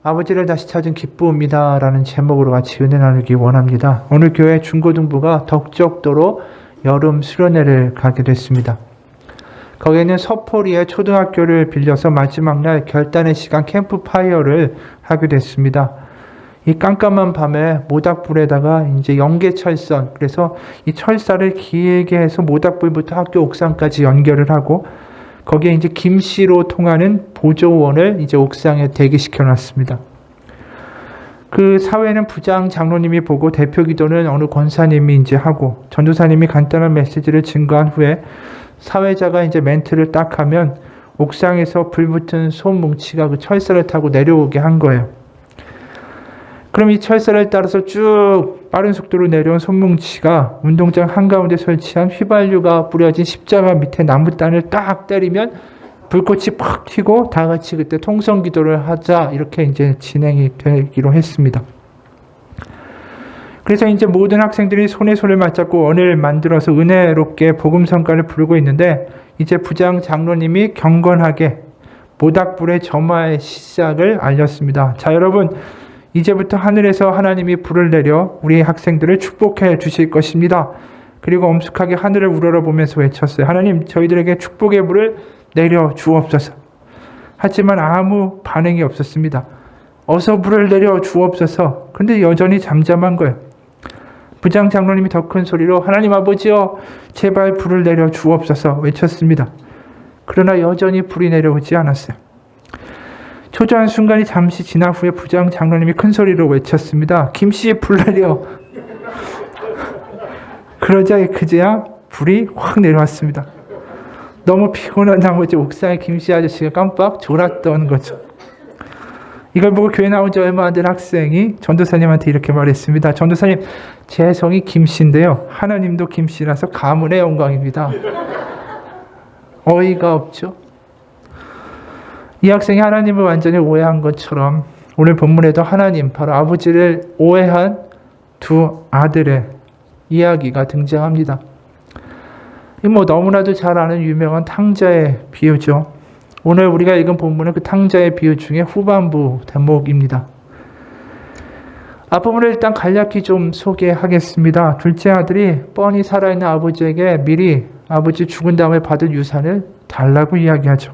아버지를 다시 찾은 기쁨이다 라는 제목으로 같이 은혜 나누기 원합니다. 오늘 교회 중고등부가 덕적도로 여름 수련회를 가게 됐습니다. 거기에는 서포리의 초등학교를 빌려서 마지막 날 결단의 시간 캠프파이어를 하게 됐습니다. 이 깜깜한 밤에 모닥불에다가 이제 연계철선, 그래서 이 철사를 길게 해서 모닥불부터 학교 옥상까지 연결을 하고 거기에 이제 김씨로 통하는 보조원을 이제 옥상에 대기시켜 놨습니다. 그 사회는 부장 장로님이 보고 대표 기도는 어느 권사님이 이제 하고 전도사님이 간단한 메시지를 증거한 후에 사회자가 이제 멘트를 딱 하면 옥상에서 불붙은 솜뭉치가 그 철사를 타고 내려오게 한 거예요. 그럼 이 철사를 따라서 쭉 빠른 속도로 내려온 솜뭉치가 운동장 한가운데 설치한 휘발유가 뿌려진 십자가 밑에 나무단을 딱 때리면 불꽃이 팍 튀고 다 같이 그때 통성 기도를 하자 이렇게 이제 진행이 되기로 했습니다. 그래서 이제 모든 학생들이 손에 손을 맞잡고 언을 만들어서 은혜롭게 복음 성가를 부르고 있는데 이제 부장 장로님이 경건하게 모닥불의 점화의 시작을 알렸습니다. 자, 여러분, 이제부터 하늘에서 하나님이 불을 내려 우리 학생들을 축복해 주실 것입니다. 그리고 엄숙하게 하늘을 우러러보면서 외쳤어요. 하나님, 저희들에게 축복의 불을 내려 주옵소서. 하지만 아무 반응이 없었습니다. 어서 불을 내려 주옵소서. 근데 여전히 잠잠한 거예요. 부장 장로님이 더 큰 소리로 하나님 아버지여 제발 불을 내려 주옵소서 외쳤습니다. 그러나 여전히 불이 내려오지 않았어요. 초조한 순간이 잠시 지난 후에 부장 장로님이 큰 소리로 외쳤습니다. 김씨 불 내려. 그러자 그제야 불이 확 내려왔습니다. 너무 피곤한 나머지 옥상에 김씨 아저씨가 깜빡 졸았던 거죠. 이걸 보고 교회 나온 지 얼마 안 된 학생이 전도사님한테 이렇게 말했습니다. 전도사님, 제 성이 김씨인데요. 하나님도 김씨라서 가문의 영광입니다. 어이가 없죠. 이 학생이 하나님을 완전히 오해한 것처럼 오늘 본문에도 하나님, 바로 아버지를 오해한 두 아들의 이야기가 등장합니다. 뭐 너무나도 잘 아는 유명한 탕자의 비유죠. 오늘 우리가 읽은 본문은 그 탕자의 비유 중에 후반부 대목입니다. 앞부분을 일단 간략히 좀 소개하겠습니다. 둘째 아들이 뻔히 살아있는 아버지에게 미리 아버지 죽은 다음에 받을 유산을 달라고 이야기하죠.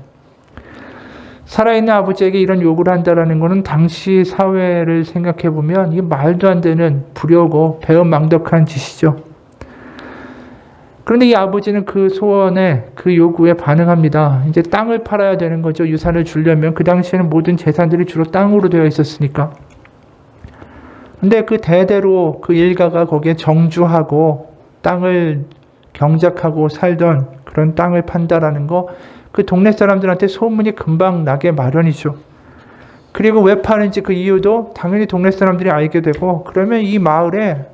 살아있는 아버지에게 이런 요구를 한다는 것은 당시 사회를 생각해 보면 이게 말도 안 되는 불효고 배은망덕한 짓이죠. 그런데 이 아버지는 그 소원에, 그 요구에 반응합니다. 이제 땅을 팔아야 되는 거죠. 유산을 주려면. 그 당시에는 모든 재산들이 주로 땅으로 되어 있었으니까. 근데 그 대대로 그 일가가 거기에 정주하고 땅을 경작하고 살던 그런 땅을 판다라는 거, 그 동네 사람들한테 소문이 금방 나게 마련이죠. 그리고 왜 파는지 그 이유도 당연히 동네 사람들이 알게 되고, 그러면 이 마을에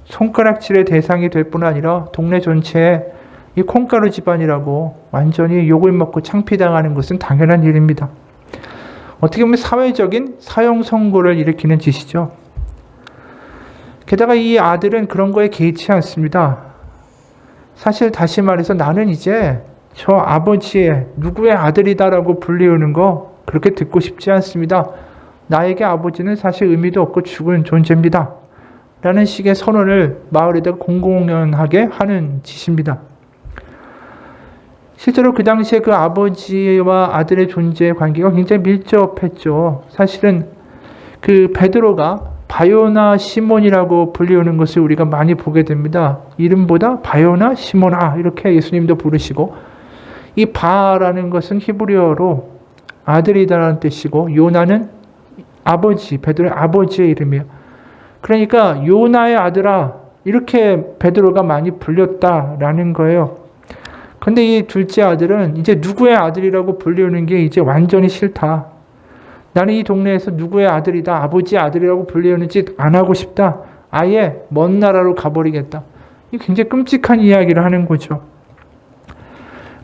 손가락질의 대상이 될 뿐 아니라 동네 전체에 이 콩가루 집안이라고 완전히 욕을 먹고 창피당하는 것은 당연한 일입니다. 어떻게 보면 사회적인 사형 선고를 일으키는 짓이죠. 게다가 이 아들은 그런 거에 개의치 않습니다. 사실 다시 말해서 나는 이제 저 아버지의 누구의 아들이다라고 불리우는 거 그렇게 듣고 싶지 않습니다. 나에게 아버지는 사실 의미도 없고 죽은 존재입니다. 라는 식의 선언을 마을에다가 공공연하게 하는 짓입니다. 실제로 그 당시에 그 아버지와 아들의 존재의 관계가 굉장히 밀접했죠. 사실은 그 베드로가 바요나 시몬이라고 불리우는 것을 우리가 많이 보게 됩니다. 이름보다 바요나 시몬아 이렇게 예수님도 부르시고, 이 바라는 것은 히브리어로 아들이다라는 뜻이고, 요나는 아버지, 베드로의 아버지의 이름이에요. 그러니까 요나의 아들아 이렇게 베드로가 많이 불렸다라는 거예요. 근데 이 둘째 아들은 이제 누구의 아들이라고 불리우는 게 이제 완전히 싫다. 나는 이 동네에서 누구의 아들이다, 아버지의 아들이라고 불리우는 짓 안 하고 싶다. 아예 먼 나라로 가버리겠다. 이 굉장히 끔찍한 이야기를 하는 거죠.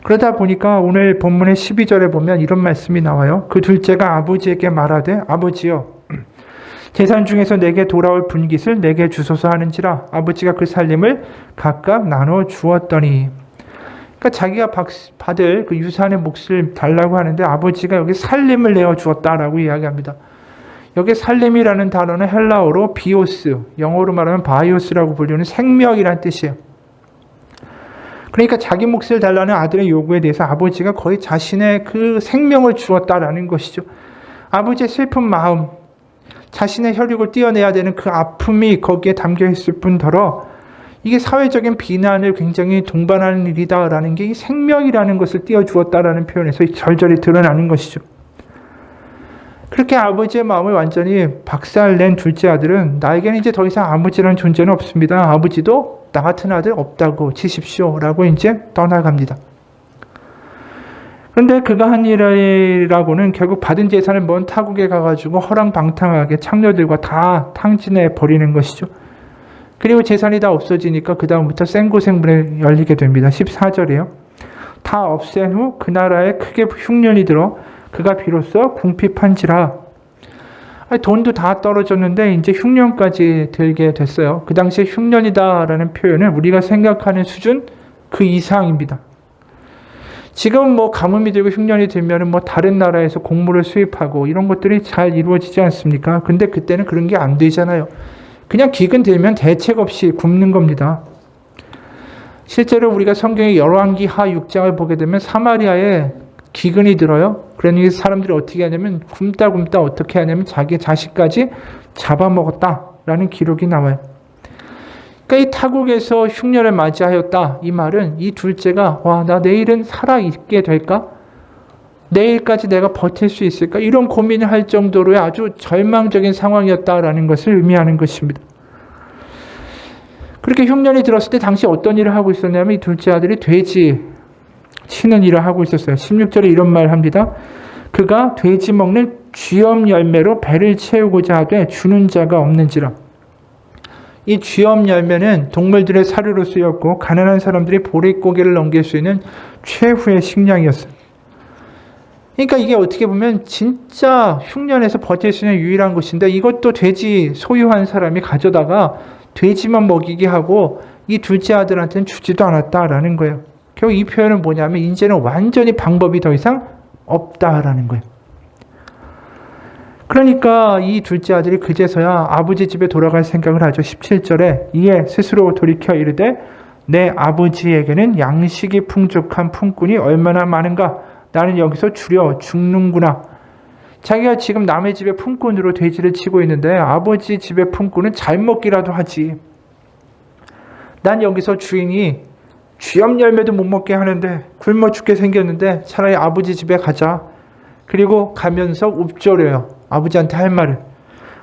그러다 보니까 오늘 본문의 12절에 보면 이런 말씀이 나와요. 그 둘째가 아버지에게 말하되 아버지여 재산 중에서 내게 돌아올 분깃을 내게 주소서 하는지라. 아버지가 그 살림을 각각 나눠 주었더니. 그러니까 자기가 받을 그 유산의 몫을 달라고 하는데 아버지가 여기 살림을 내어 주었다라고 이야기합니다. 여기 살림이라는 단어는 헬라어로 비오스, 영어로 말하면 바이오스라고 불리는 생명이란 뜻이에요. 그러니까 자기 몫을 달라는 아들의 요구에 대해서 아버지가 거의 자신의 그 생명을 주었다라는 것이죠. 아버지의 슬픈 마음, 자신의 혈육을 떼어내야 되는 그 아픔이 거기에 담겨 있을 뿐더러 이게 사회적인 비난을 굉장히 동반하는 일이다라는 게 이 생명이라는 것을 띄워주었다라는 표현에서 절절히 드러나는 것이죠. 그렇게 아버지의 마음을 완전히 박살낸 둘째 아들은 나에게는 이제 더 이상 아버지라는 존재는 없습니다. 아버지도 나 같은 아들 없다고 치십시오 라고 이제 떠나갑니다. 그런데 그가 한 일이라고는 결국 받은 재산을 먼 타국에 가가지고 허랑방탕하게 창녀들과 다 탕진해 버리는 것이죠. 그리고 재산이 다 없어지니까 그 다음부터 생고생분에 열리게 됩니다. 14절이에요. 다 없앤 후 그 나라에 크게 흉년이 들어 그가 비로소 궁핍한지라. 돈도 다 떨어졌는데 이제 흉년까지 들게 됐어요. 그 당시에 흉년이다라는 표현은 우리가 생각하는 수준 그 이상입니다. 지금 뭐 가뭄이 들고 흉년이 들면은 뭐 다른 나라에서 곡물을 수입하고 이런 것들이 잘 이루어지지 않습니까? 근데 그때는 그런 게 안 되잖아요. 그냥 기근 들면 대책 없이 굶는 겁니다. 실제로 우리가 성경의 열왕기하 6장을 보게 되면 사마리아에 기근이 들어요. 그러니 사람들이 어떻게 하냐면 굶다 어떻게 하냐면 자기 자식까지 잡아먹었다라는 기록이 나와요. 그러니까 이 타국에서 흉년을 맞이하였다. 이 말은 이 둘째가 나 내일은 살아있게 될까? 내일까지 내가 버틸 수 있을까? 이런 고민을 할 정도로의 아주 절망적인 상황이었다라는 것을 의미하는 것입니다. 그렇게 흉년이 들었을 때 당시 어떤 일을 하고 있었냐면 이 둘째 아들이 돼지 치는 일을 하고 있었어요. 16절에 이런 말을 합니다. 그가 돼지 먹는 쥐엄 열매로 배를 채우고자 하되 주는 자가 없는지라. 이 쥐엄 열매는 동물들의 사료로 쓰였고 가난한 사람들이 보릿고개를 넘길 수 있는 최후의 식량이었어요. 그러니까 이게 어떻게 보면 진짜 흉년에서 버틸 수 있는 유일한 것인데 이것도 돼지 소유한 사람이 가져다가 돼지만 먹이게 하고 이 둘째 아들한테는 주지도 않았다라는 거예요. 결국 이 표현은 뭐냐면 이제는 완전히 방법이 더 이상 없다라는 거예요. 그러니까 이 둘째 아들이 그제서야 아버지 집에 돌아갈 생각을 하죠. 17절에 이에 스스로 돌이켜 이르되 내 아버지에게는 양식이 풍족한 품꾼이 얼마나 많은가. 나는 여기서 주려 죽는구나. 자기가 지금 남의 집에 품꾼으로 돼지를 치고 있는데 아버지 집의 품꾼은 잘 먹기라도 하지. 난 여기서 주인이 쥐엄 열매도 못 먹게 하는데 굶어 죽게 생겼는데 차라리 아버지 집에 가자. 그리고 가면서 읊조려요. 아버지한테 할 말을.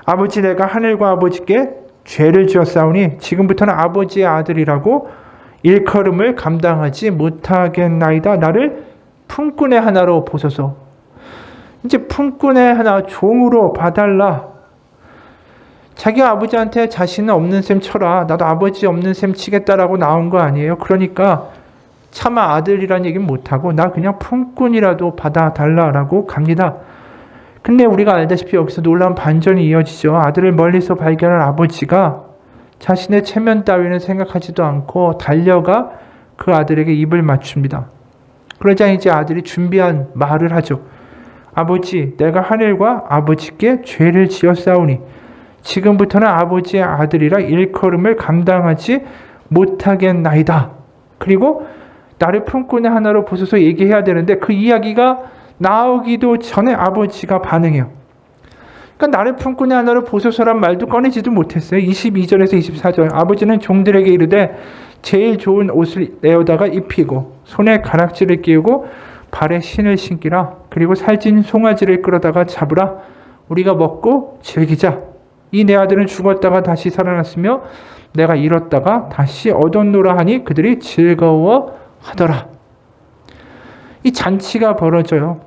아버지 내가 하늘과 아버지께 죄를 지었사오니 지금부터는 아버지의 아들이라고 일컬음을 감당하지 못하겠나이다. 나를 품꾼의 하나로 보소서. 이제 품꾼의 하나 종으로 봐달라. 자기가 아버지한테 자신은 없는 셈 쳐라. 나도 아버지 없는 셈 치겠다라고 나온 거 아니에요. 그러니까 차마 아들이란 얘기는 못하고 나 그냥 품꾼이라도 받아달라라고 갑니다. 근데 우리가 알다시피 여기서 놀라운 반전이 이어지죠. 아들을 멀리서 발견한 아버지가 자신의 체면 따위는 생각하지도 않고 달려가 그 아들에게 입을 맞춥니다. 그러자 이제 아들이 준비한 말을 하죠. 아버지, 내가 하늘과 아버지께 죄를 지었사오니 지금부터는 아버지의 아들이라 일컬음을 감당하지 못하겠나이다. 그리고 나를 품꾼의 하나로 보소서 얘기해야 되는데 그 이야기가 나오기도 전에 아버지가 반응해요. 그러니까 나를 품꾼의 하나로 보소서란 말도 꺼내지도 못했어요. 22절에서 24절 아버지는 종들에게 이르되 제일 좋은 옷을 내어다가 입히고 손에 가락지를 끼우고 발에 신을 신기라. 그리고 살찐 송아지를 끌어다가 잡으라. 우리가 먹고 즐기자. 이 내 아들은 죽었다가 다시 살아났으며 내가 잃었다가 다시 얻었노라 하니 그들이 즐거워하더라. 이 잔치가 벌어져요.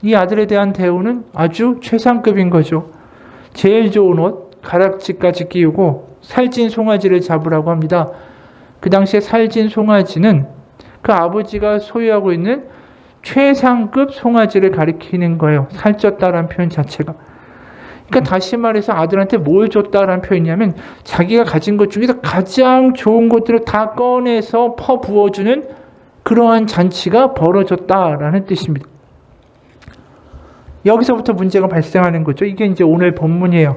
이 아들에 대한 대우는 아주 최상급인 거죠. 제일 좋은 옷, 가락지까지 끼우고 살찐 송아지를 잡으라고 합니다. 그 당시에 살찐 송아지는 그 아버지가 소유하고 있는 최상급 송아지를 가리키는 거예요. 살쪘다라는 표현 자체가. 그러니까 다시 말해서 아들한테 뭘 줬다라는 표현이냐면 자기가 가진 것 중에서 가장 좋은 것들을 다 꺼내서 퍼부어주는 그러한 잔치가 벌어졌다라는 뜻입니다. 여기서부터 문제가 발생하는 거죠. 이게 이제 오늘 본문이에요.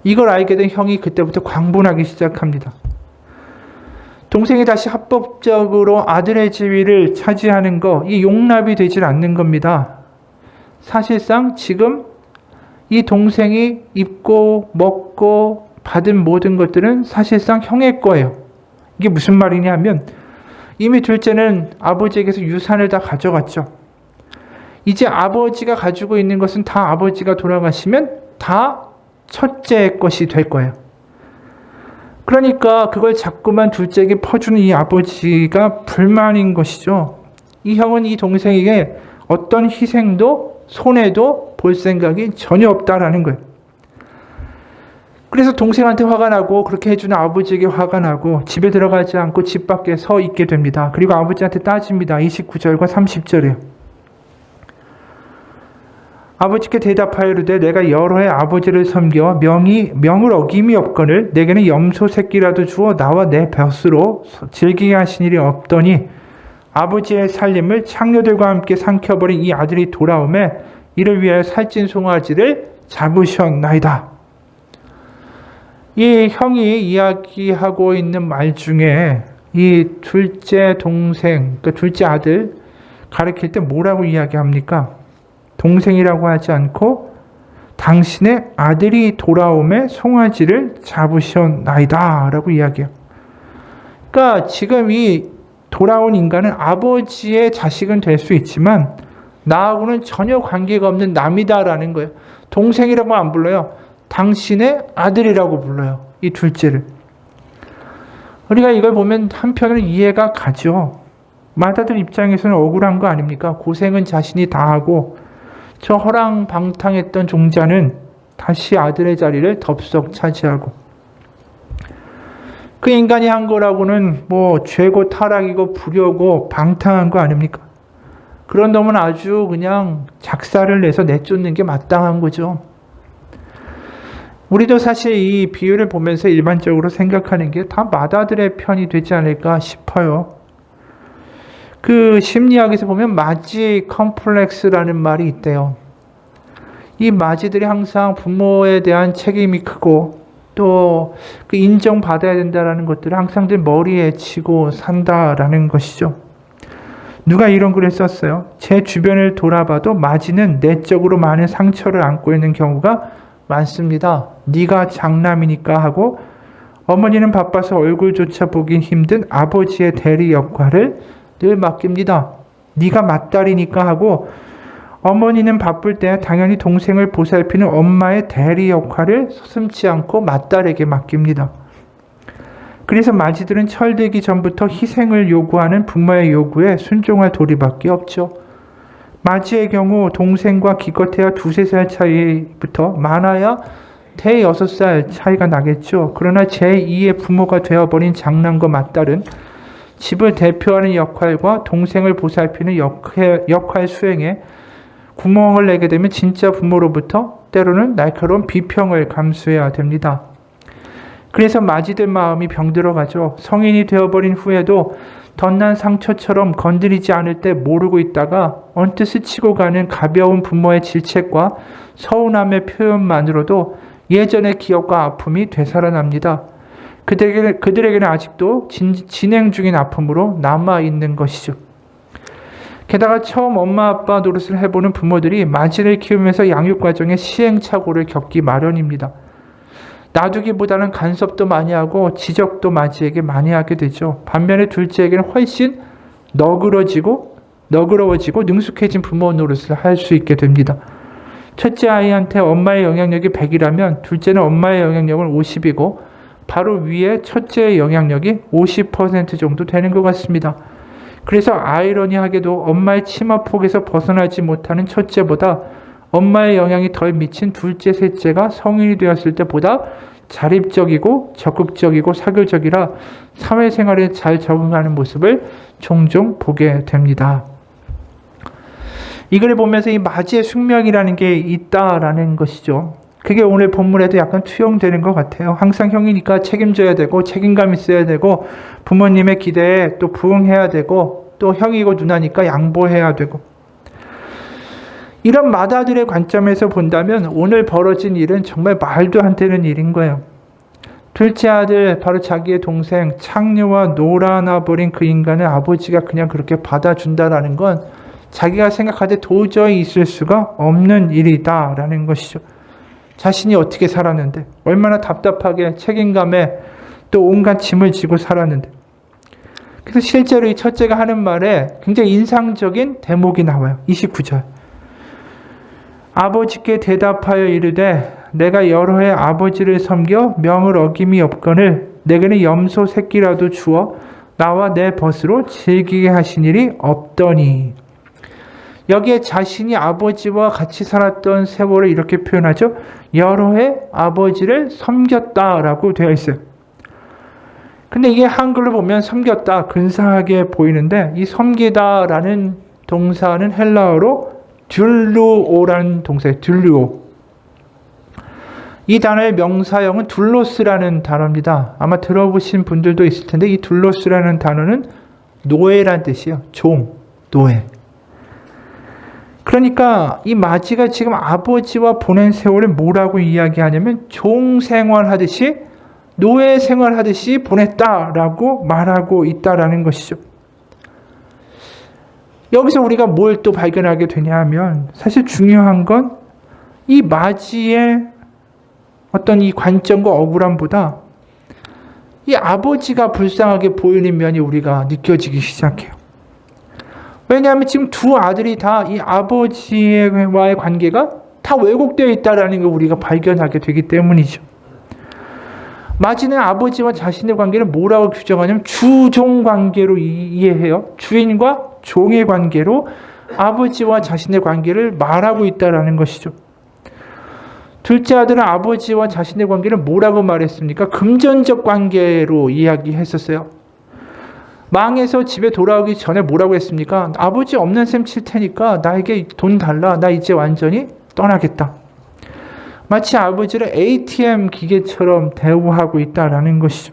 이걸 알게 된 형이 그때부터 광분하기 시작합니다. 동생이 다시 합법적으로 아들의 지위를 차지하는 거, 이 용납이 되질 않는 겁니다. 사실상 지금 이 동생이 입고 먹고 받은 모든 것들은 사실상 형의 거예요. 이게 무슨 말이냐 하면 이미 둘째는 아버지에게서 유산을 다 가져갔죠. 이제 아버지가 가지고 있는 것은 다 아버지가 돌아가시면 다 첫째의 것이 될 거예요. 그러니까 그걸 자꾸만 둘째에게 퍼주는 이 아버지가 불만인 것이죠. 이 형은 이 동생에게 어떤 희생도 손해도 볼 생각이 전혀 없다라는 거예요. 그래서 동생한테 화가 나고 그렇게 해주는 아버지에게 화가 나고 집에 들어가지 않고 집 밖에 서 있게 됩니다. 그리고 아버지한테 따집니다. 29절과 30절이에요. 아버지께 대답하여 이르되 내가 여러 해 아버지를 섬겨 명을 어김이 없거늘 내게는 염소 새끼라도 주어 나와 내 벼스로 즐기게 하신 일이 없더니 아버지의 살림을 창녀들과 함께 삼켜버린 이 아들이 돌아오매 이를 위하여 살찐 송아지를 잡으셨나이다. 이 형이 이야기하고 있는 말 중에 이 둘째 동생, 그러니까 둘째 아들 가르칠 때 뭐라고 이야기합니까? 동생이라고 하지 않고 당신의 아들이 돌아오매 송아지를 잡으셨나이다 라고 이야기해요. 그러니까 지금 이 돌아온 인간은 아버지의 자식은 될 수 있지만 나하고는 전혀 관계가 없는 남이다라는 거예요. 동생이라고 안 불러요. 당신의 아들이라고 불러요. 이 둘째를. 우리가 이걸 보면 한편으로 이해가 가죠. 마다들 입장에서는 억울한 거 아닙니까? 고생은 자신이 다 하고 저 허랑방탕했던 종자는 다시 아들의 자리를 덥석 차지하고 그 인간이 한 거라고는 뭐 죄고 타락이고 불효고 방탕한 거 아닙니까? 그런 놈은 아주 그냥 작사를 내서 내쫓는 게 마땅한 거죠. 우리도 사실 이 비유를 보면서 일반적으로 생각하는 게 다 마다들의 편이 되지 않을까 싶어요. 그 심리학에서 보면 마지 컴플렉스라는 말이 있대요. 이 마지들이 항상 부모에 대한 책임이 크고 또 그 인정받아야 된다라는 것들을 항상 들 머리에 치고 산다라는 것이죠. 누가 이런 글을 썼어요. 제 주변을 돌아봐도 마지는 내적으로 많은 상처를 안고 있는 경우가 많습니다. 네가 장남이니까 하고 어머니는 바빠서 얼굴조차 보긴 힘든 아버지의 대리 역할을 늘 맡깁니다. 네가 맏딸이니까 하고 어머니는 바쁠 때 당연히 동생을 보살피는 엄마의 대리 역할을 서슴지 않고 맏딸에게 맡깁니다. 그래서 마지들은 철들기 전부터 희생을 요구하는 부모의 요구에 순종할 도리밖에 없죠. 마지의 경우 동생과 기껏해야 2-3살 차이부터 많아야 대여섯 살 차이가 나겠죠. 그러나 제2의 부모가 되어버린 장남과 맏딸은 집을 대표하는 역할과 동생을 보살피는 역할 수행에 구멍을 내게 되면 진짜 부모로부터 때로는 날카로운 비평을 감수해야 됩니다. 그래서 마지들 마음이 병들어가죠. 성인이 되어버린 후에도 덧난 상처처럼 건드리지 않을 때 모르고 있다가 언뜻 스치고 가는 가벼운 부모의 질책과 서운함의 표현만으로도 예전의 기억과 아픔이 되살아납니다. 그들에게는 아직도 진행 중인 아픔으로 남아있는 것이죠. 게다가 처음 엄마 아빠 노릇을 해보는 부모들이 마지를 키우면서 양육 과정에 시행착오를 겪기 마련입니다. 놔두기보다는 간섭도 많이 하고 지적도 마지에게 많이 하게 되죠. 반면에 둘째에게는 훨씬 너그러워지고 능숙해진 부모 노릇을 할 수 있게 됩니다. 첫째 아이한테 엄마의 영향력이 100이라면 둘째는 엄마의 영향력은 50이고 바로 위에 첫째의 영향력이 50% 정도 되는 것 같습니다. 그래서 아이러니하게도 엄마의 치마폭에서 벗어나지 못하는 첫째보다 엄마의 영향이 덜 미친 둘째, 셋째가 성인이 되었을 때보다 자립적이고 적극적이고 사교적이라 사회생활에 잘 적응하는 모습을 종종 보게 됩니다. 이 글을 보면서 이 마지의 숙명이라는 게 있다라는 것이죠. 그게 오늘 본문에도 약간 투영되는 것 같아요. 항상 형이니까 책임져야 되고 책임감 있어야 되고 부모님의 기대에 또 부응해야 되고 또 형이고 누나니까 양보해야 되고 이런 맏아들의 관점에서 본다면 오늘 벌어진 일은 정말 말도 안 되는 일인 거예요. 둘째 아들, 바로 자기의 동생 창녀와 놀아나버린 그 인간을 아버지가 그냥 그렇게 받아준다라는 건 자기가 생각할 때 도저히 있을 수가 없는 일이다라는 것이죠. 자신이 어떻게 살았는데, 얼마나 답답하게 책임감에 또 온갖 짐을 지고 살았는데. 그래서 실제로 이 첫째가 하는 말에 굉장히 인상적인 대목이 나와요. 29절. 아버지께 대답하여 이르되 내가 여러 해 아버지를 섬겨 명을 어김이 없거늘 내게는 염소 새끼라도 주어 나와 내 벗으로 즐기게 하신 일이 없더니. 여기에 자신이 아버지와 같이 살았던 세월을 이렇게 표현하죠. 여러 해 아버지를 섬겼다라고 되어 있어요. 근데 이게 한글로 보면 섬겼다, 근사하게 보이는데 이 섬기다라는 동사는 헬라어로 듈루오라는 동사예요. 듈루오. 이 단어의 명사형은 둘로스라는 단어입니다. 아마 들어보신 분들도 있을 텐데 이 둘로스라는 단어는 노예란 뜻이에요. 종, 노예. 그러니까 이 마지가 지금 아버지와 보낸 세월을 뭐라고 이야기하냐면 종 생활하듯이 노예 생활하듯이 보냈다라고 말하고 있다라는 것이죠. 여기서 우리가 뭘 또 발견하게 되냐 하면 사실 중요한 건 이 마지의 어떤 이 관점과 억울함보다 이 아버지가 불쌍하게 보이는 면이 우리가 느껴지기 시작해요. 왜냐하면 지금 두 아들이 다 이 아버지와의 관계가 다 왜곡되어 있다는 걸 우리가 발견하게 되기 때문이죠. 마지는 아버지와 자신의 관계를 뭐라고 규정하냐면 주종 관계로 이해해요. 주인과 종의 관계로 아버지와 자신의 관계를 말하고 있다는 것이죠. 둘째 아들은 아버지와 자신의 관계를 뭐라고 말했습니까? 금전적 관계로 이야기했었어요. 망해서 집에 돌아오기 전에 뭐라고 했습니까? 아버지 없는 셈 칠 테니까 나에게 돈 달라. 나 이제 완전히 떠나겠다. 마치 아버지를 ATM 기계처럼 대우하고 있다라는 것이죠.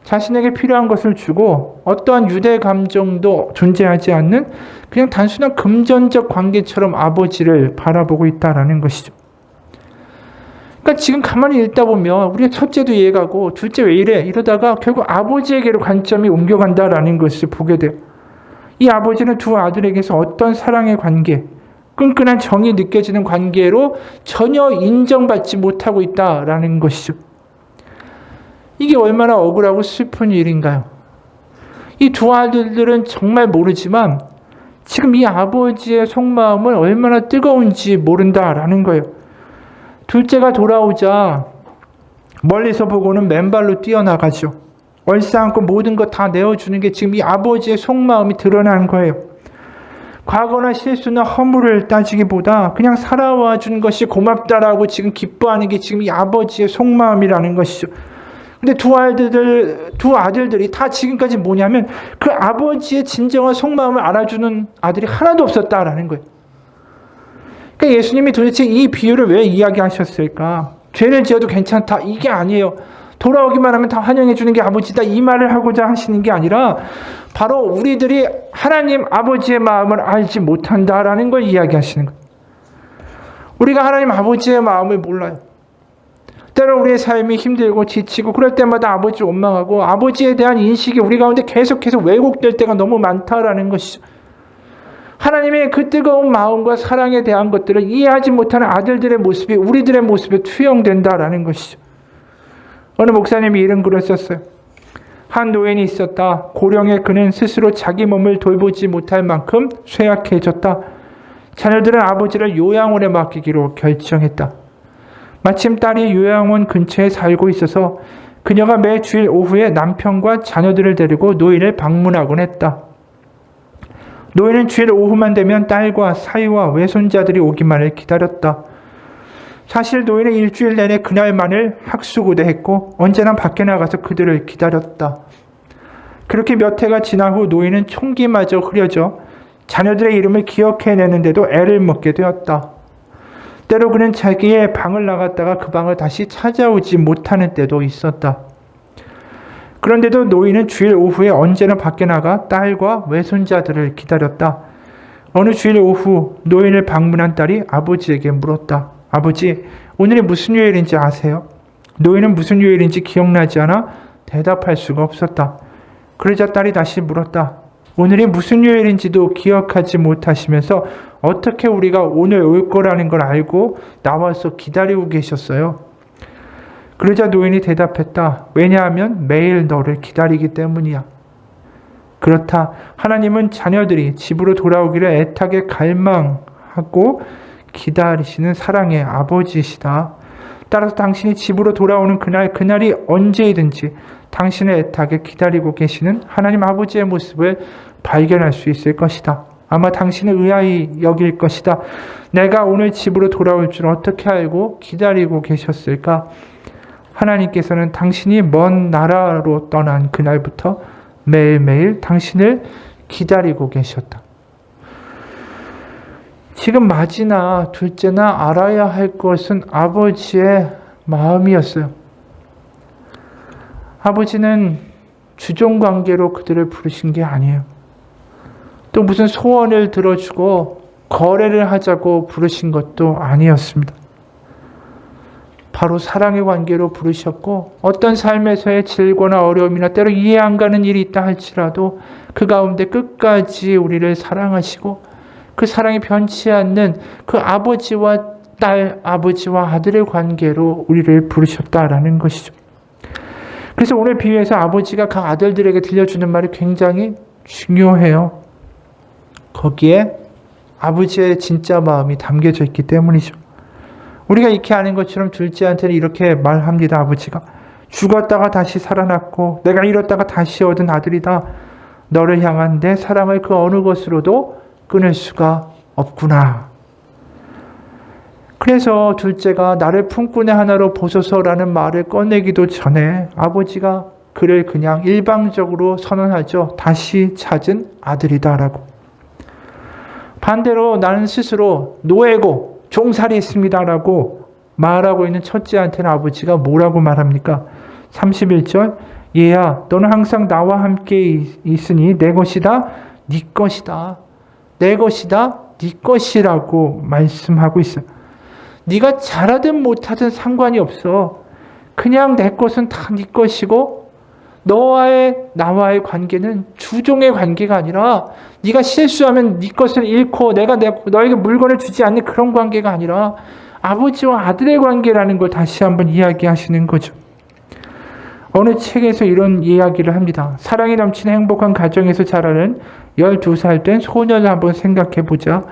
자신에게 필요한 것을 주고 어떠한 유대 감정도 존재하지 않는 그냥 단순한 금전적 관계처럼 아버지를 바라보고 있다라는 것이죠. 그러니까 지금 가만히 읽다 보면 우리가 첫째도 이해가고 둘째 왜 이래? 이러다가 결국 아버지에게로 관점이 옮겨간다라는 것을 보게 돼요. 이 아버지는 두 아들에게서 어떤 사랑의 관계, 끈끈한 정이 느껴지는 관계로 전혀 인정받지 못하고 있다라는 것이죠. 이게 얼마나 억울하고 슬픈 일인가요? 이 두 아들들은 정말 모르지만 지금 이 아버지의 속마음은 얼마나 뜨거운지 모른다라는 거예요. 둘째가 돌아오자 멀리서 보고는 맨발로 뛰어나가죠. 얼싸안고 모든 것 다 내어주는 게 지금 이 아버지의 속마음이 드러난 거예요. 과거나 실수나 허물을 따지기보다 그냥 살아와 준 것이 고맙다라고 지금 기뻐하는 게 지금 이 아버지의 속마음이라는 것이죠. 근데 두 아들들이 다 지금까지 뭐냐면 그 아버지의 진정한 속마음을 알아주는 아들이 하나도 없었다라는 거예요. 그러니까 예수님이 도대체 이 비유를 왜 이야기하셨을까? 죄를 지어도 괜찮다. 이게 아니에요. 돌아오기만 하면 다 환영해 주는 게 아버지다. 이 말을 하고자 하시는 게 아니라 바로 우리들이 하나님 아버지의 마음을 알지 못한다라는 걸 이야기하시는 거예요. 우리가 하나님 아버지의 마음을 몰라요. 때로 우리의 삶이 힘들고 지치고 그럴 때마다 아버지를 원망하고 아버지에 대한 인식이 우리 가운데 계속해서 왜곡될 때가 너무 많다라는 것이죠. 하나님의 그 뜨거운 마음과 사랑에 대한 것들을 이해하지 못하는 아들들의 모습이 우리들의 모습에 투영된다라는 것이죠. 어느 목사님이 이런 글을 썼어요. 한 노인이 있었다. 고령의 그는 스스로 자기 몸을 돌보지 못할 만큼 쇠약해졌다. 자녀들은 아버지를 요양원에 맡기기로 결정했다. 마침 딸이 요양원 근처에 살고 있어서 그녀가 매 주일 오후에 남편과 자녀들을 데리고 노인을 방문하곤 했다. 노인은 주일 오후만 되면 딸과 사위와 외손자들이 오기만을 기다렸다. 사실 노인은 일주일 내내 그날만을 학수고대했고 언제나 밖에 나가서 그들을 기다렸다. 그렇게 몇 해가 지난 후 노인은 총기마저 흐려져 자녀들의 이름을 기억해내는데도 애를 먹게 되었다. 때로 그는 자기의 방을 나갔다가 그 방을 다시 찾아오지 못하는 때도 있었다. 그런데도 노인은 주일 오후에 언제나 밖에 나가 딸과 외손자들을 기다렸다. 어느 주일 오후 노인을 방문한 딸이 아버지에게 물었다. 아버지, 오늘이 무슨 요일인지 아세요? 노인은 무슨 요일인지 기억나지 않아 대답할 수가 없었다. 그러자 딸이 다시 물었다. 오늘이 무슨 요일인지도 기억하지 못하시면서 어떻게 우리가 오늘 올 거라는 걸 알고 나와서 기다리고 계셨어요? 그러자 노인이 대답했다. 왜냐하면 매일 너를 기다리기 때문이야. 그렇다. 하나님은 자녀들이 집으로 돌아오기를 애타게 갈망하고 기다리시는 사랑의 아버지이시다. 따라서 당신이 집으로 돌아오는 그날이 언제이든지 당신을 애타게 기다리고 계시는 하나님 아버지의 모습을 발견할 수 있을 것이다. 아마 당신을 의아히 여길 것이다. 내가 오늘 집으로 돌아올 줄 어떻게 알고 기다리고 계셨을까? 하나님께서는 당신이 먼 나라로 떠난 그날부터 매일매일 당신을 기다리고 계셨다. 지금 맞이나 둘째나 알아야 할 것은 아버지의 마음이었어요. 아버지는 주종관계로 그들을 부르신 게 아니에요. 또 무슨 소원을 들어주고 거래를 하자고 부르신 것도 아니었습니다. 바로 사랑의 관계로 부르셨고 어떤 삶에서의 질고나 어려움이나 때로 이해 안 가는 일이 있다 할지라도 그 가운데 끝까지 우리를 사랑하시고 그 사랑이 변치 않는 그 아버지와 딸, 아버지와 아들의 관계로 우리를 부르셨다라는 것이죠. 그래서 오늘 비유에서 아버지가 각 아들들에게 들려주는 말이 굉장히 중요해요. 거기에 아버지의 진짜 마음이 담겨져 있기 때문이죠. 우리가 익히 아는 것처럼 둘째한테는 이렇게 말합니다. 아버지가 죽었다가 다시 살아났고 내가 잃었다가 다시 얻은 아들이다. 너를 향한 내 사랑을 그 어느 것으로도 끊을 수가 없구나. 그래서 둘째가 나를 품꾼의 하나로 보소서라는 말을 꺼내기도 전에 아버지가 그를 그냥 일방적으로 선언하죠. 다시 찾은 아들이다라고. 반대로 나는 스스로 노예고 종살이했습니다라고 말하고 있는 첫째한테는 아버지가 뭐라고 말합니까? 31절 얘야 너는 항상 나와 함께 있으니 내 것이다 네 것이다 내 것이다 네 것이라고 말씀하고 있어요. 네가 잘하든 못하든 상관이 없어. 그냥 내 것은 다 네 것이고 나와의 관계는 주종의 관계가 아니라 네가 실수하면 네 것을 잃고 내가 너에게 물건을 주지 않는 그런 관계가 아니라 아버지와 아들의 관계라는 걸 다시 한번 이야기하시는 거죠. 어느 책에서 이런 이야기를 합니다. 사랑이 넘치는 행복한 가정에서 자라는 12살 된 소년을 한번 생각해 보자.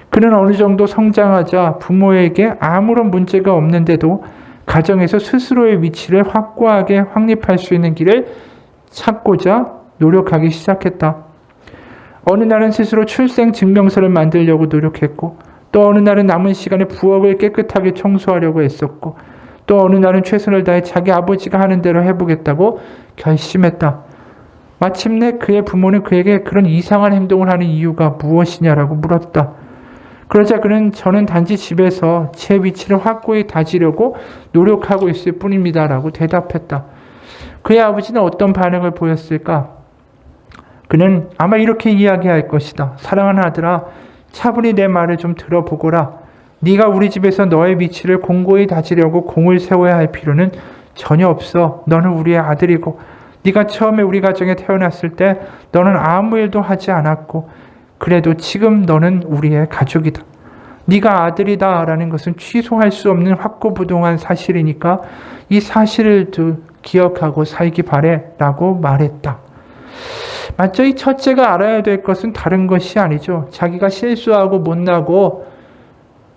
그는 어느 정도 성장하자 부모에게 아무런 문제가 없는데도 가정에서 스스로의 위치를 확고하게 확립할 수 있는 길을 찾고자 노력하기 시작했다. 어느 날은 스스로 출생증명서를 만들려고 노력했고 또 어느 날은 남은 시간에 부엌을 깨끗하게 청소하려고 애썼고 또 어느 날은 최선을 다해 자기 아버지가 하는 대로 해보겠다고 결심했다. 마침내 그의 부모는 그에게 그런 이상한 행동을 하는 이유가 무엇이냐라고 물었다. 그러자 그는 저는 단지 집에서 제 위치를 확고히 다지려고 노력하고 있을 뿐입니다라고 대답했다. 그의 아버지는 어떤 반응을 보였을까? 그는 아마 이렇게 이야기할 것이다. 사랑하는 아들아, 차분히 내 말을 좀 들어보거라. 네가 우리 집에서 너의 위치를 공고히 다지려고 공을 세워야 할 필요는 전혀 없어. 너는 우리의 아들이고 네가 처음에 우리 가정에 태어났을 때 너는 아무 일도 하지 않았고 그래도 지금 너는 우리의 가족이다. 네가 아들이다 라는 것은 취소할 수 없는 확고부동한 사실이니까 이 사실을 기억하고 살기 바래 라고 말했다. 맞죠? 이 첫째가 알아야 될 것은 다른 것이 아니죠. 자기가 실수하고 못나고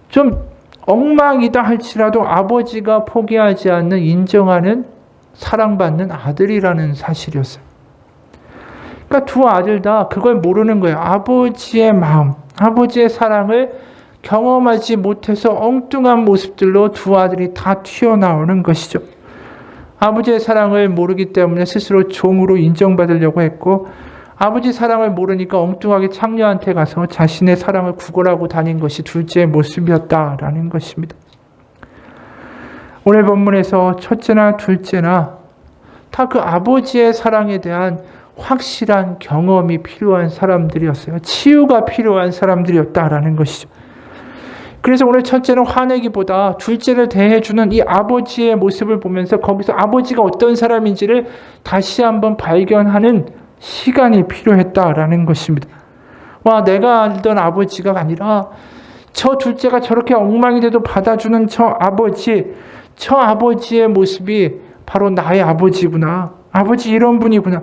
좀 엉망이다 할지라도 아버지가 포기하지 않는 인정하는 사랑받는 아들이라는 사실이었어요. 그러니까 두 아들 다 그걸 모르는 거예요. 아버지의 마음, 아버지의 사랑을 경험하지 못해서 엉뚱한 모습들로 두 아들이 다 튀어나오는 것이죠. 아버지의 사랑을 모르기 때문에 스스로 종으로 인정받으려고 했고 아버지 사랑을 모르니까 엉뚱하게 창녀한테 가서 자신의 사랑을 구걸하고 다닌 것이 둘째의 모습이었다라는 것입니다. 오늘 본문에서 첫째나 둘째나 다 그 아버지의 사랑에 대한 확실한 경험이 필요한 사람들이었어요. 치유가 필요한 사람들이었다라는 것이죠. 그래서 오늘 첫째는 화내기보다 둘째를 대해주는 이 아버지의 모습을 보면서 거기서 아버지가 어떤 사람인지를 다시 한번 발견하는 시간이 필요했다라는 것입니다. 와, 내가 알던 아버지가 아니라 저 둘째가 저렇게 엉망이 돼도 받아주는 저 아버지의 모습이 바로 나의 아버지구나. 아버지 이런 분이구나.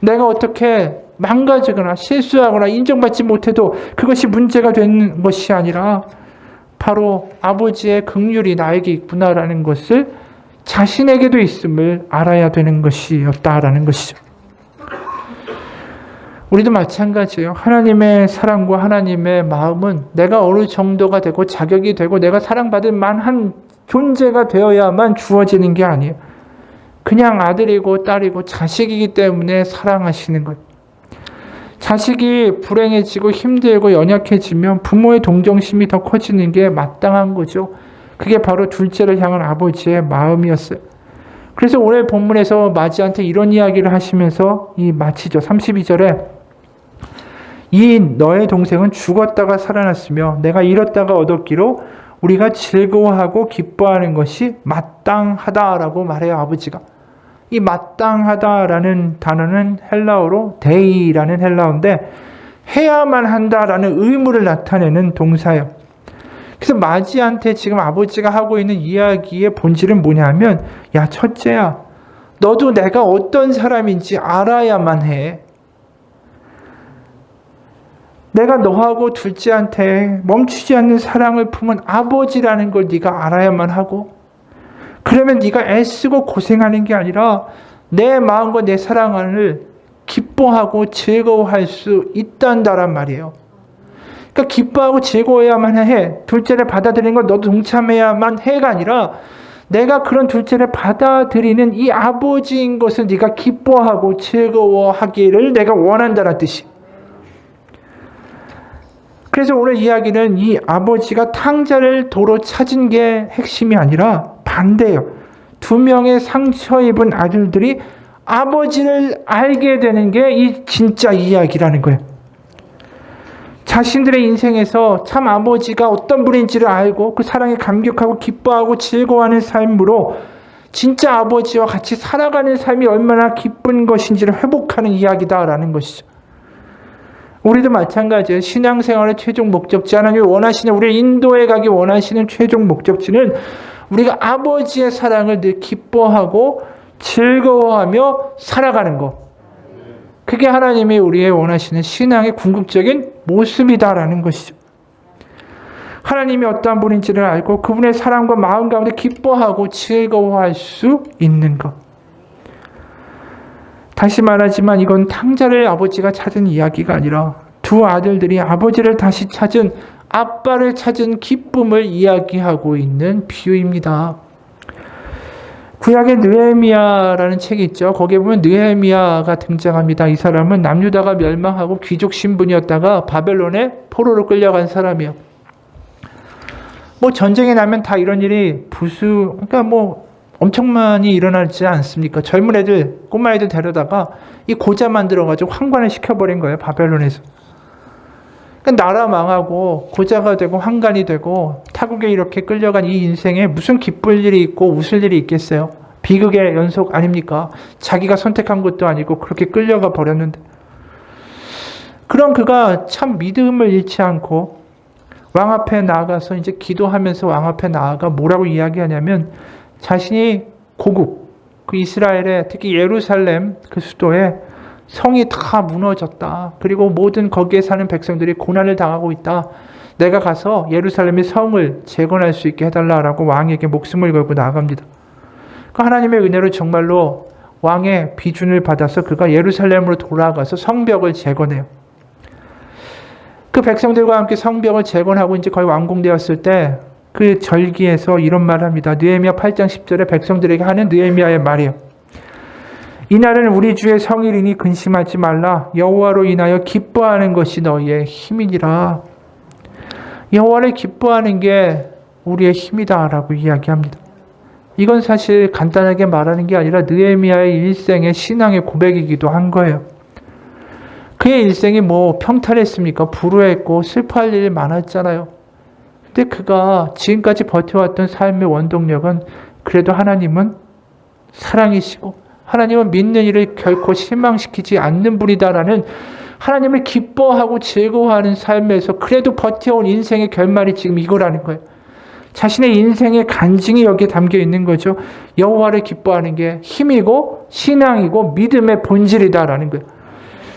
내가 어떻게 망가지거나 실수하거나 인정받지 못해도 그것이 문제가 되는 것이 아니라 바로 아버지의 긍휼이 나에게 있구나라는 것을 자신에게도 있음을 알아야 되는 것이었다라는 것이죠. 우리도 마찬가지예요. 하나님의 사랑과 하나님의 마음은 내가 어느 정도가 되고 자격이 되고 내가 사랑받을 만한 존재가 되어야만 주어지는 게 아니에요. 그냥 아들이고 딸이고 자식이기 때문에 사랑하시는 것. 자식이 불행해지고 힘들고 연약해지면 부모의 동정심이 더 커지는 게 마땅한 거죠. 그게 바로 둘째를 향한 아버지의 마음이었어요. 그래서 오늘 본문에서 마지한테 이런 이야기를 하시면서 마치죠. 32절에 이 너의 동생은 죽었다가 살아났으며 내가 잃었다가 얻었기로 우리가 즐거워하고 기뻐하는 것이 마땅하다라고 말해요. 아버지가. 이 마땅하다라는 단어는 헬라어로 데이라는 헬라어인데 해야만 한다라는 의무를 나타내는 동사예요. 그래서 마지한테 지금 아버지가 하고 있는 이야기의 본질은 뭐냐면 야 첫째야 너도 내가 어떤 사람인지 알아야만 해. 내가 너하고 둘째한테 멈추지 않는 사랑을 품은 아버지라는 걸 네가 알아야만 하고 그러면 네가 애쓰고 고생하는 게 아니라 내 마음과 내 사랑을 기뻐하고 즐거워할 수 있단다란 말이에요. 그러니까 기뻐하고 즐거워야만 해. 둘째를 받아들이는 걸 너도 동참해야만 해가 아니라 내가 그런 둘째를 받아들이는 이 아버지인 것을 네가 기뻐하고 즐거워하기를 내가 원한다는 뜻이. 그래서 오늘 이야기는 이 아버지가 탕자를 도로 찾은 게 핵심이 아니라 반대예요. 두 명의 상처 입은 아들들이 아버지를 알게 되는 게 이 진짜 이야기라는 거예요. 자신들의 인생에서 참 아버지가 어떤 분인지를 알고 그 사랑에 감격하고 기뻐하고 즐거워하는 삶으로 진짜 아버지와 같이 살아가는 삶이 얼마나 기쁜 것인지를 회복하는 이야기다라는 것이죠. 우리도 마찬가지예요. 신앙생활의 최종 목적지, 하나님이 원하시는, 우리를 인도해 가기 원하시는 최종 목적지는 우리가 아버지의 사랑을 늘 기뻐하고 즐거워하며 살아가는 것. 그게 하나님이 우리의 원하시는 신앙의 궁극적인 모습이다라는 것이죠. 하나님이 어떠한 분인지를 알고 그분의 사랑과 마음 가운데 기뻐하고 즐거워할 수 있는 것. 다시 말하지만 이건 탕자를 아버지가 찾은 이야기가 아니라 두 아들들이 아버지를 다시 찾은, 아빠를 찾은 기쁨을 이야기하고 있는 비유입니다. 구약의 느헤미야라는 책이 있죠. 거기에 보면 느헤미야가 등장합니다. 이 사람은 남유다가 멸망하고 귀족 신분이었다가 바벨론에 포로로 끌려간 사람이에요. 전쟁이 나면 다 이런 일이 그러니까 엄청 많이 일어나지 않습니까? 젊은 애들, 꼬마 애들 데려다가 이 고자 만들어가지고 환관을 시켜버린 거예요. 바벨론에서. 그러니까 나라 망하고 고자가 되고 환관이 되고 타국에 이렇게 끌려간 이 인생에 무슨 기쁠 일이 있고 웃을 일이 있겠어요? 비극의 연속 아닙니까? 자기가 선택한 것도 아니고 그렇게 끌려가 버렸는데. 그런 그가 참 믿음을 잃지 않고 왕 앞에 나아가서 이제 기도하면서 왕 앞에 나아가 뭐라고 이야기하냐면 자신이 고국, 그 이스라엘의 특히 예루살렘 그 수도에 성이 다 무너졌다. 그리고 모든 거기에 사는 백성들이 고난을 당하고 있다. 내가 가서 예루살렘의 성을 재건할 수 있게 해달라라고 왕에게 목숨을 걸고 나아갑니다. 그 하나님의 은혜로 정말로 왕의 비준을 받아서 그가 예루살렘으로 돌아가서 성벽을 재건해요. 그 백성들과 함께 성벽을 재건하고 이제 거의 완공되었을 때 그 절기에서 이런 말을 합니다. 느헤미야 8장 10절에 백성들에게 하는 느헤미야의 말이에요. 이날은 우리 주의 성일이니 근심하지 말라. 여호와로 인하여 기뻐하는 것이 너희의 힘이니라. 여호와를 기뻐하는 게 우리의 힘이다라고 이야기합니다. 이건 사실 간단하게 말하는 게 아니라 느헤미야의 일생의 신앙의 고백이기도 한 거예요. 그의 일생이 뭐 평탄했습니까? 불우했고 슬퍼할 일이 많았잖아요. 근데 그가 지금까지 버텨왔던 삶의 원동력은 그래도 하나님은 사랑이시고 하나님은 믿는 이를 결코 실망시키지 않는 분이다라는 하나님을 기뻐하고 즐거워하는 삶에서 그래도 버텨온 인생의 결말이 지금 이거라는 거예요. 자신의 인생의 간증이 여기에 담겨 있는 거죠. 여호와를 기뻐하는 게 힘이고 신앙이고 믿음의 본질이다라는 거예요.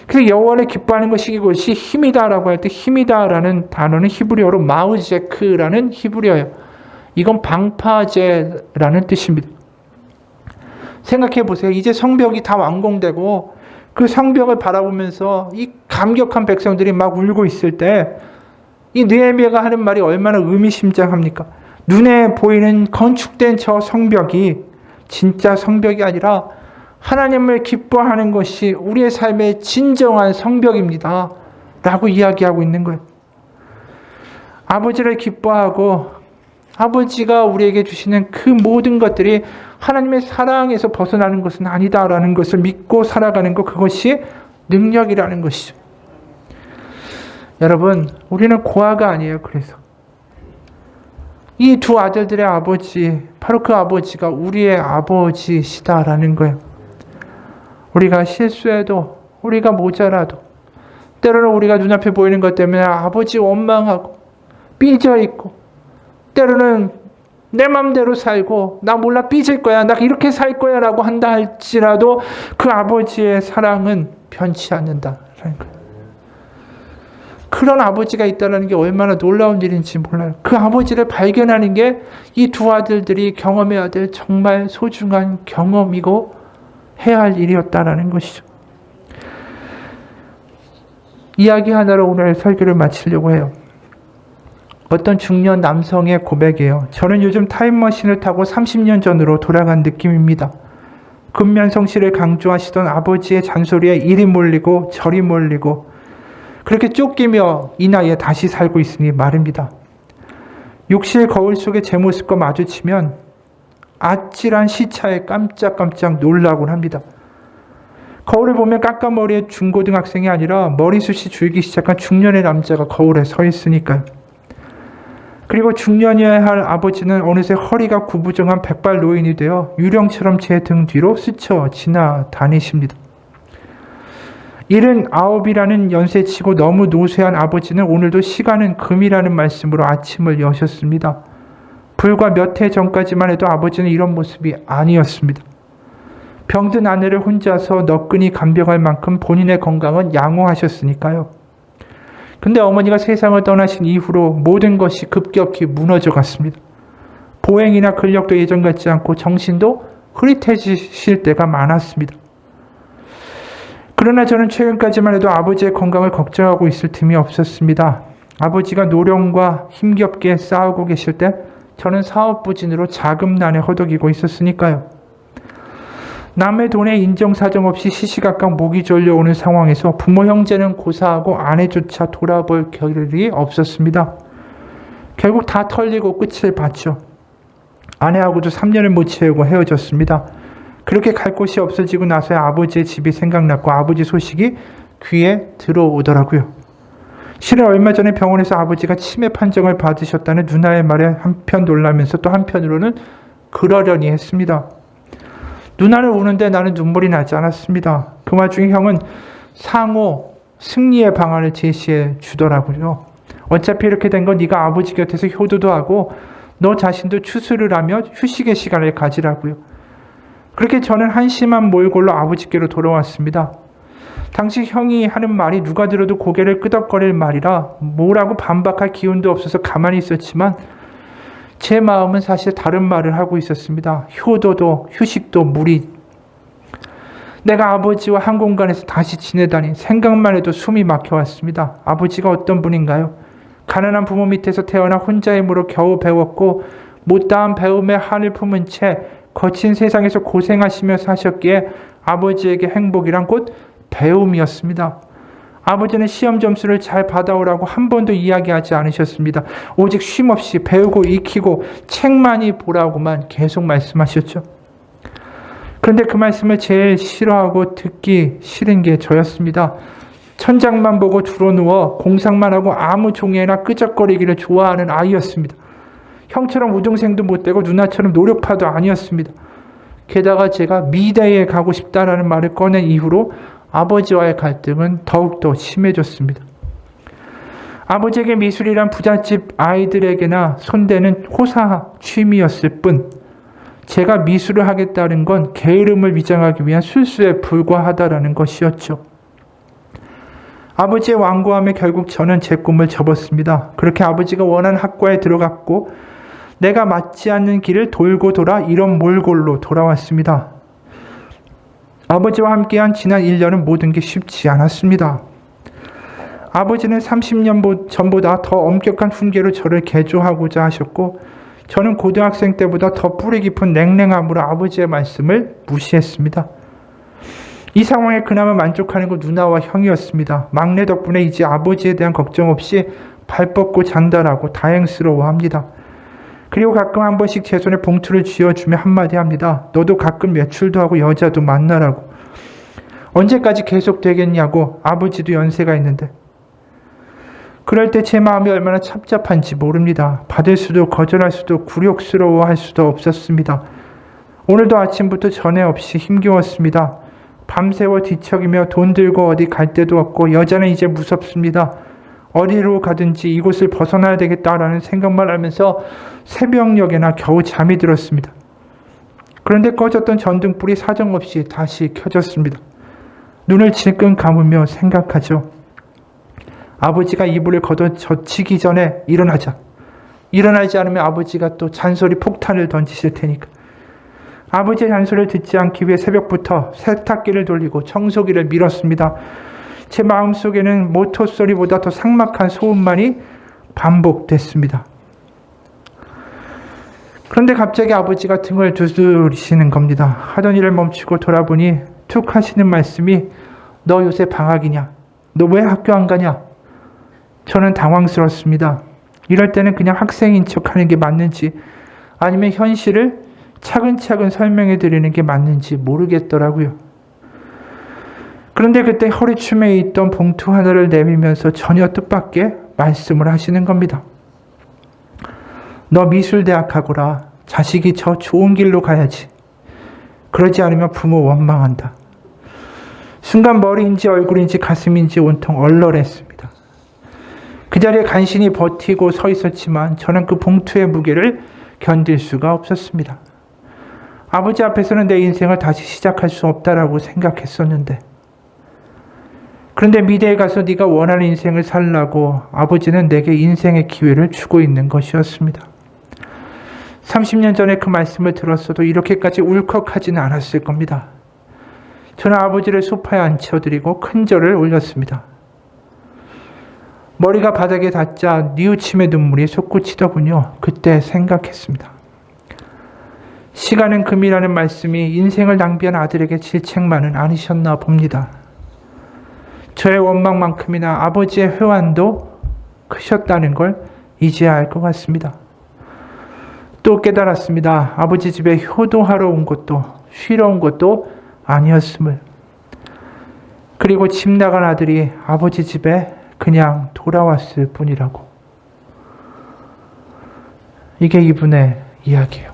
그래서 여호와를 기뻐하는 것이 이것이 힘이다라고 할 때 힘이다라는 단어는 히브리어로 마우제크라는 히브리어예요. 이건 방파제라는 뜻입니다. 생각해 보세요. 이제 성벽이 다 완공되고 그 성벽을 바라보면서 이 감격한 백성들이 막 울고 있을 때 이 느헤미야가 하는 말이 얼마나 의미심장합니까? 눈에 보이는 건축된 저 성벽이 진짜 성벽이 아니라 하나님을 기뻐하는 것이 우리의 삶의 진정한 성벽입니다. 라고 이야기하고 있는 거예요. 아버지를 기뻐하고 아버지가 우리에게 주시는 그 모든 것들이 하나님의 사랑에서 벗어나는 것은 아니다라는 것을 믿고 살아가는 것, 그것이 능력이라는 것이죠. 여러분, 우리는 고아가 아니에요. 그래서 이 두 아들들의 아버지, 바로 그 아버지가 우리의 아버지시다라는 거예요. 우리가 실수해도, 우리가 모자라도, 때로는 우리가 눈앞에 보이는 것 때문에 아버지 원망하고 삐져있고, 때로는 내 맘대로 살고 나 몰라 삐질 거야, 나 이렇게 살 거야 라고 한다 할지라도 그 아버지의 사랑은 변치 않는다라는 거예요. 그런 아버지가 있다는 게 얼마나 놀라운 일인지 몰라요. 그 아버지를 발견하는 게 이 두 아들들이 경험해야 될 정말 소중한 경험이고 해야 할 일이었다라는 것이죠. 이야기 하나로 오늘 설교를 마치려고 해요. 어떤 중년 남성의 고백이에요. 저는 요즘 타임머신을 타고 30년 전으로 돌아간 느낌입니다. 근면성실을 강조하시던 아버지의 잔소리에 이리 몰리고 저리 몰리고 그렇게 쫓기며 이 나이에 다시 살고 있으니 말입니다. 욕실 거울 속에 제 모습과 마주치면 아찔한 시차에 깜짝깜짝 놀라곤 합니다. 거울을 보면 깎아머리의 중고등학생이 아니라 머리숱이 줄기 시작한 중년의 남자가 거울에 서 있으니까요. 그리고 중년이어야 할 아버지는 어느새 허리가 구부정한 백발 노인이 되어 유령처럼 제 등 뒤로 스쳐 지나다니십니다. 79이라는 연세치고 너무 노쇠한 아버지는 오늘도 시간은 금이라는 말씀으로 아침을 여셨습니다. 불과 몇 해 전까지만 해도 아버지는 이런 모습이 아니었습니다. 병든 아내를 혼자서 너끈히 간병할 만큼 본인의 건강은 양호하셨으니까요. 근데 어머니가 세상을 떠나신 이후로 모든 것이 급격히 무너져 갔습니다. 보행이나 근력도 예전 같지 않고 정신도 흐릿해지실 때가 많았습니다. 그러나 저는 최근까지만 해도 아버지의 건강을 걱정하고 있을 틈이 없었습니다. 아버지가 노령과 힘겹게 싸우고 계실 때 저는 사업부진으로 자금난에 허덕이고 있었으니까요. 남의 돈에 인정사정 없이 시시각각 목이 졸려오는 상황에서 부모 형제는 고사하고 아내조차 돌아볼 겨를이 없었습니다. 결국 다 털리고 끝을 봤죠. 아내하고도 3년을 못 채우고 헤어졌습니다. 그렇게 갈 곳이 없어지고 나서야 아버지의 집이 생각났고 아버지 소식이 귀에 들어오더라고요. 실은 얼마 전에 병원에서 아버지가 치매 판정을 받으셨다는 누나의 말에 한편 놀라면서 또 한편으로는 그러려니 했습니다. 누나는 우는데 나는 눈물이 나지 않았습니다. 그 와중에 형은 상호 승리의 방안을 제시해 주더라고요. 어차피 이렇게 된 건 네가 아버지 곁에서 효도도 하고 너 자신도 추수를 하며 휴식의 시간을 가지라고요. 그렇게 저는 한심한 몰골로 아버지께로 돌아왔습니다. 당시 형이 하는 말이 누가 들어도 고개를 끄덕거릴 말이라 뭐라고 반박할 기운도 없어서 가만히 있었지만 제 마음은 사실 다른 말을 하고 있었습니다. 효도도 휴식도 무리. 내가 아버지와 한 공간에서 다시 지내다니 생각만 해도 숨이 막혀왔습니다. 아버지가 어떤 분인가요? 가난한 부모 밑에서 태어나 혼자의 힘으로 겨우 배웠고 못다한 배움의 한을 품은 채 거친 세상에서 고생하시며 사셨기에 아버지에게 행복이란 곧 배움이었습니다. 아버지는 시험 점수를 잘 받아오라고 한 번도 이야기하지 않으셨습니다. 오직 쉼없이 배우고 익히고 책 많이 보라고만 계속 말씀하셨죠. 그런데 그 말씀을 제일 싫어하고 듣기 싫은 게 저였습니다. 천장만 보고 드러누워 공상만 하고 아무 종이에나 끄적거리기를 좋아하는 아이였습니다. 형처럼 우등생도 못되고 누나처럼 노력파도 아니었습니다. 게다가 제가 미대에 가고 싶다라는 말을 꺼낸 이후로 아버지와의 갈등은 더욱더 심해졌습니다. 아버지에게 미술이란 부잣집 아이들에게나 손대는 호사 취미였을 뿐 제가 미술을 하겠다는 건 게으름을 위장하기 위한 술수에 불과하다라는 것이었죠. 아버지의 완고함에 결국 저는 제 꿈을 접었습니다. 그렇게 아버지가 원하는 학과에 들어갔고 내가 맞지 않는 길을 돌고 돌아 이런 몰골로 돌아왔습니다. 아버지와 함께한 지난 1년은 모든 게 쉽지 않았습니다. 아버지는 30년 전보다 더 엄격한 훈계로 저를 개조하고자 하셨고 저는 고등학생 때보다 더 뿌리 깊은 냉랭함으로 아버지의 말씀을 무시했습니다. 이 상황에 그나마 만족하는 건 누나와 형이었습니다. 막내 덕분에 이제 아버지에 대한 걱정 없이 발 뻗고 잔다라고 다행스러워합니다. 그리고 가끔 한 번씩 제 손에 봉투를 쥐어주며 한마디 합니다. 너도 가끔 외출도 하고 여자도 만나라고. 언제까지 계속 되겠냐고. 아버지도 연세가 있는데. 그럴 때 제 마음이 얼마나 착잡한지 모릅니다. 받을 수도 거절할 수도 굴욕스러워할 수도 없었습니다. 오늘도 아침부터 전에 없이 힘겨웠습니다. 밤새워 뒤척이며 돈 들고 어디 갈 데도 없고 여자는 이제 무섭습니다. 어디로 가든지 이곳을 벗어나야 되겠다라는 생각만 하면서 새벽녘에나 겨우 잠이 들었습니다. 그런데 꺼졌던 전등불이 사정없이 다시 켜졌습니다. 눈을 질끈 감으며 생각하죠. 아버지가 이불을 걷어 젖히기 전에 일어나자. 일어나지 않으면 아버지가 또 잔소리 폭탄을 던지실 테니까. 아버지의 잔소리를 듣지 않기 위해 새벽부터 세탁기를 돌리고 청소기를 밀었습니다. 제 마음속에는 모터 소리보다 더 삭막한 소음만이 반복됐습니다. 그런데 갑자기 아버지가 등을 두드리시는 겁니다. 하던 일을 멈추고 돌아보니 툭 하시는 말씀이 너 요새 방학이냐? 너 왜 학교 안 가냐? 저는 당황스럽습니다. 이럴 때는 그냥 학생인 척하는 게 맞는지 아니면 현실을 차근차근 설명해 드리는 게 맞는지 모르겠더라고요. 그런데 그때 허리춤에 있던 봉투 하나를 내밀면서 전혀 뜻밖의 말씀을 하시는 겁니다. 너 미술대학 가거라. 자식이 저 좋은 길로 가야지. 그러지 않으면 부모 원망한다. 순간 머리인지 얼굴인지 가슴인지 온통 얼얼했습니다. 그 자리에 간신히 버티고 서 있었지만 저는 그 봉투의 무게를 견딜 수가 없었습니다. 아버지 앞에서는 내 인생을 다시 시작할 수 없다라고 생각했었는데 그런데 미대에 가서 네가 원하는 인생을 살라고 아버지는 내게 인생의 기회를 주고 있는 것이었습니다. 30년 전에 그 말씀을 들었어도 이렇게까지 울컥하지는 않았을 겁니다. 저는 아버지를 소파에 앉혀드리고 큰 절을 올렸습니다. 머리가 바닥에 닿자 뉘우침의 눈물이 솟구치더군요. 그때 생각했습니다. 시간은 금이라는 말씀이 인생을 낭비한 아들에게 질책만은 아니셨나 봅니다. 저의 원망만큼이나 아버지의 회환도 크셨다는 걸 이제야 알 것 같습니다. 또 깨달았습니다. 아버지 집에 효도하러 온 것도 쉬러 온 것도 아니었음을. 그리고 집 나간 아들이 아버지 집에 그냥 돌아왔을 뿐이라고. 이게 이분의 이야기예요.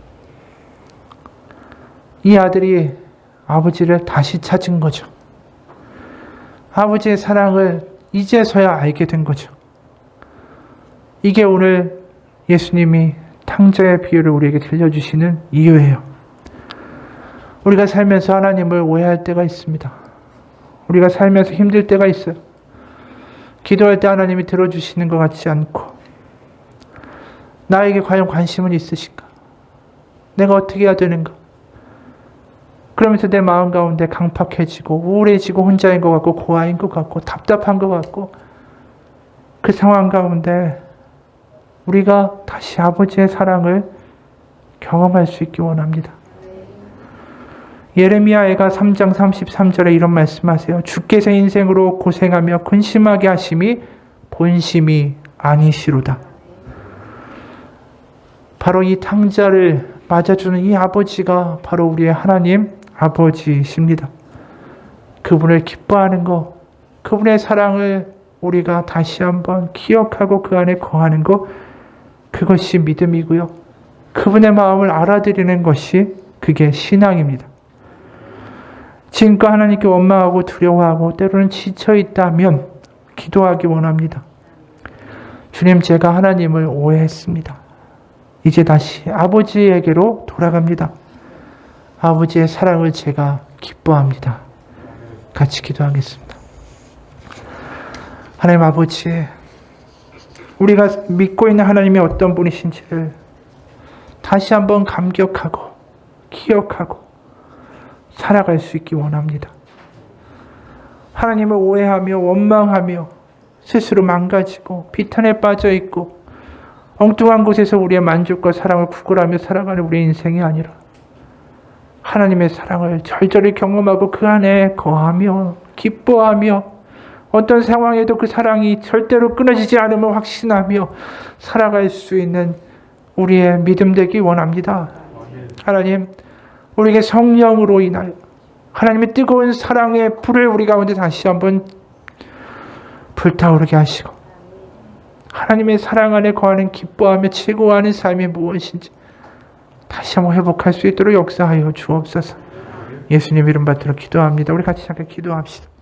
이 아들이 아버지를 다시 찾은 거죠. 아버지의 사랑을 이제서야 알게 된 거죠. 이게 오늘 예수님이 탕자의 비유를 우리에게 들려주시는 이유예요. 우리가 살면서 하나님을 오해할 때가 있습니다. 우리가 살면서 힘들 때가 있어요. 기도할 때 하나님이 들어주시는 것 같지 않고 나에게 과연 관심은 있으신가? 내가 어떻게 해야 되는가? 그러면서 내 마음 가운데 강팍해지고 우울해지고 혼자인 것 같고 고아인 것 같고 답답한 것 같고 그 상황 가운데 우리가 다시 아버지의 사랑을 경험할 수 있기 원합니다. 예레미야가 3장 33절에 이런 말씀하세요. 주께서 인생으로 고생하며 근심하게 하심이 본심이 아니시로다. 바로 이 탕자를 맞아주는 이 아버지가 바로 우리의 하나님 아버지십니다. 그분을 기뻐하는 것, 그분의 사랑을 우리가 다시 한번 기억하고 그 안에 거하는 것, 그것이 믿음이고요. 그분의 마음을 알아들이는 것이 그게 신앙입니다. 지금껏 하나님께 원망하고 두려워하고 때로는 지쳐있다면 기도하기 원합니다. 주님, 제가 하나님을 오해했습니다. 이제 다시 아버지에게로 돌아갑니다. 아버지의 사랑을 제가 기뻐합니다. 같이 기도하겠습니다. 하나님 아버지, 우리가 믿고 있는 하나님이 어떤 분이신지를 다시 한번 감격하고 기억하고 살아갈 수 있기 원합니다. 하나님을 오해하며 원망하며 스스로 망가지고 비탄에 빠져 있고 엉뚱한 곳에서 우리의 만족과 사랑을 구걸하며 살아가는 우리의 인생이 아니라 하나님의 사랑을 절절히 경험하고 그 안에 거하며 기뻐하며 어떤 상황에도 그 사랑이 절대로 끊어지지 않음을 확신하며 살아갈 수 있는 우리의 믿음 되기 원합니다. 하나님, 우리에게 성령으로 인하여 하나님의 뜨거운 사랑의 불을 우리 가운데 다시 한번 불타오르게 하시고 하나님의 사랑 안에 거하는 기뻐하며 즐거워하는 삶이 무엇인지 다시 한번 회복할 수 있도록 역사하여 주옵소서. 예수님 이름 받들어 기도합니다. 우리 같이 잠깐 기도합시다.